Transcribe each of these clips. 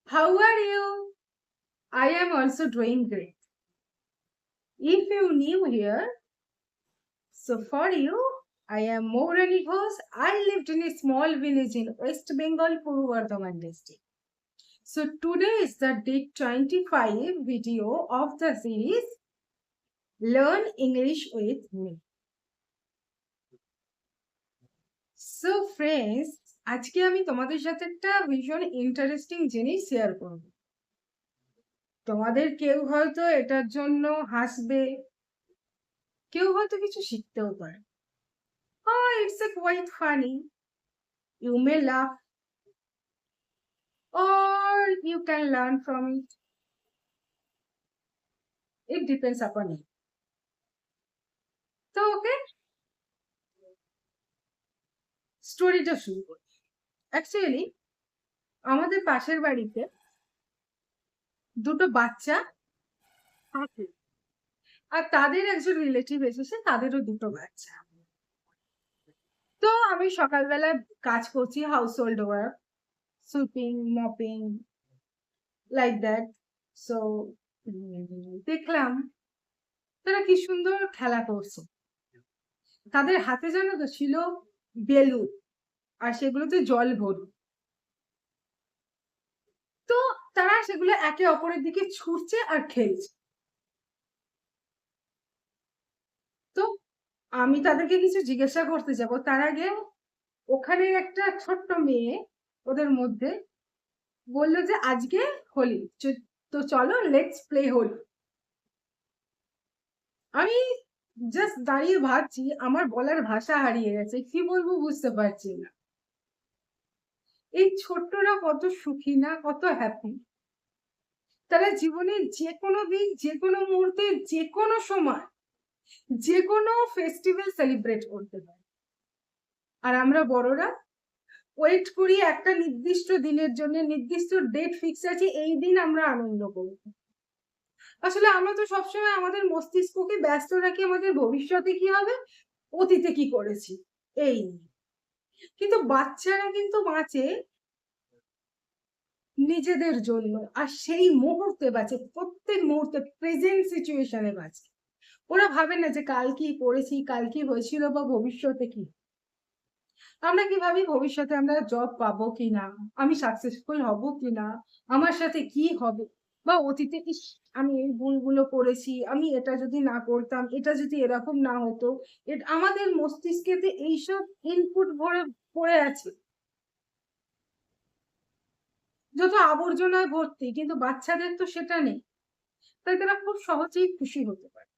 How are you? I am also doing great. If you new here, so for you, I am Mourani Ghosh. I lived in a small village in West Bengal, Purbo Bardhaman district. So today is the day 25 video of the series Learn English with me. So friends, আজকে আমি তোমাদের সাথে একটা ভীষণ interesting জিনিস share করব। তোমাদের কেউ হয়তো এটার জন্য হাসবে, কেউ হয়তো কিছু শিখতেও পারে। Oh, it's a quite funny. You may laugh or you can learn from it. It depends upon you. তো ওকে, স্টোরিটা শুরু করি। অ্যাকচুয়ালি আমাদের পাশের বাড়িতে দুটো বাচ্চা থাকে, আর তাদের একজন রিলেটিভ এসেছে, তাদেরও দুটো বাচ্চা। তো আমি সকালবেলা কাজ করছি, house hold work, sweeping, mopping, like that. So দেখলাম তারা কি সুন্দর খেলা করছে। তাদের হাতে জানো তো ছিল বেলুন, আর সেগুলোতে জল ভরুন। তো তারা সেগুলো একে অপরের দিকে ছুটছে আর খেলছে। তো আমি তাদেরকে কিছু জিজ্ঞাসা করতে যাব, তার আগে ওখানে একটা ছোট্ট মেয়ে ওদের মধ্যে বললো যে আজকে হোলি, তো চলো লেটস প্লে হোলি। আমি জাস্ট দাঁড়িয়ে ভাবছি, আমার বলার ভাষা হারিয়ে গেছে, কি বলবো বুঝতে পারছি না। এই ছোট্টরা কত সুখী না, কত হ্যাপি। তারা জীবনের যে কোনো দিন, যে কোনো মুহূর্তে, যে কোনো সময়, যে কোনো ফেস্টিভ্যাল সেলিব্রেট করতে পারে। আর আমরা বড়রা ওয়েট করি একটা নির্দিষ্ট দিনের জন্য, নির্দিষ্ট ডেট ফিক্স আছে, এই দিন আমরা আনন্দ করব। আসলে আমরা তো সবসময় আমাদের মস্তিষ্ককে ব্যস্ত রাখি আমাদের ভবিষ্যতে কি হবে, অতীতে কি করেছি, এই নিয়ে। কিন্তু বাচ্চারা কিন্তু বাঁচে নিজেদের জন্য, আর সেই মুহূর্তে বাঁচে, প্রত্যেক মুহূর্তে প্রেজেন্ট সিচুয়েশনে বাঁচে। ওরা ভাবে না যে কাল কি করেছি, কাল কি হয়েছিল, বা ভবিষ্যতে কি। আমরা কি ভাবি ভবিষ্যতে আমরা জব পাবো কিনা, আমি সাকসেসফুল হব কিনা, আমার সাথে কি হবে, বা অতীতে ইস আমি এই ভুলগুলো করেছি, আমি এটা যদি না করতাম, এটা যদি এরকম না হতো। আমাদের মস্তিষ্কেতে এইসব ইনপুট ভরে পড়ে আছে, যত আবর্জনায় ভর্তি। কিন্তু বাচ্চাদের তো সেটা নেই, তাই তারা খুব সহজেই খুশি হতে পারে।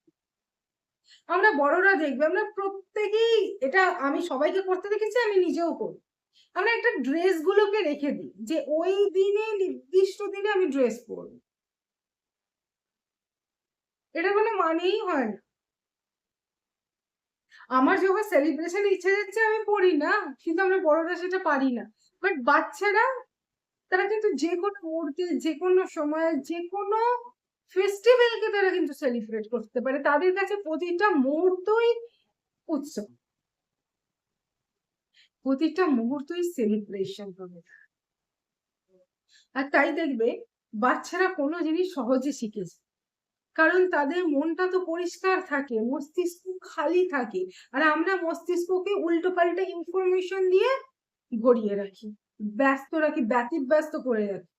আমরা বড়রা দেখবে, আমরা প্রত্যেকেই, এটা আমি সবাইকে করতে দেখেছি, আমি নিজেও করি। আমরা একটা ড্রেস গুলোকে রেখে দিই যে ওই দিনে, নির্দিষ্ট দিনে আমি ড্রেস পরবো। এটা কোনো মানেই হয় না। আমার যখন সেলিব্রেশন ইচ্ছে যাচ্ছে আমি পড়ি না, কিন্তু আমরা বড়রা সেটা পারি না। বাট বাচ্চারা, তারা কিন্তু যে কোনো মুহূর্তে, যে কোনো সময়, যে কোনো ফেস্টিভ্যালকে তারা কিন্তু সেলিব্রেট করতে পারে। তাদের কাছে প্রতিটা মুহূর্তই উৎসব, প্রতিটা মুহূর্তই সেলিব্রেশন হবে। আর তাই দেখবে বাচ্চারা কোনো জিনিস সহজে শিখেছে, কারণ তাদের মনটা তো পরিষ্কার থাকে, মস্তিষ্ক খালি থাকে। আর আমরা মস্তিষ্ককে উল্টো পাল্টা ইনফরমেশন দিয়ে ভরিয়ে রাখি, ব্যস্ত রাখি, ব্যতিব্যস্ত করে রাখি।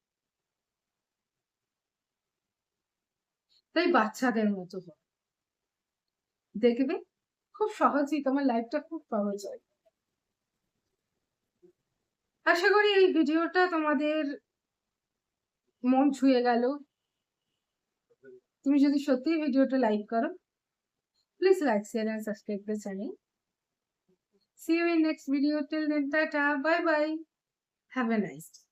তাই বাচ্চাদের মতো দেখবে খুব সহজেই তোমার লাইফটা খুব সহজ হয়। আশা করি এই ভিডিওটা তোমাদের মন ছুঁয়ে গেল। তুমি যদি সত্যি ভিডিওটা লাইক করো, please like, share and subscribe the channel. See you in next video. Till then, tata, bye bye. Have a nice day.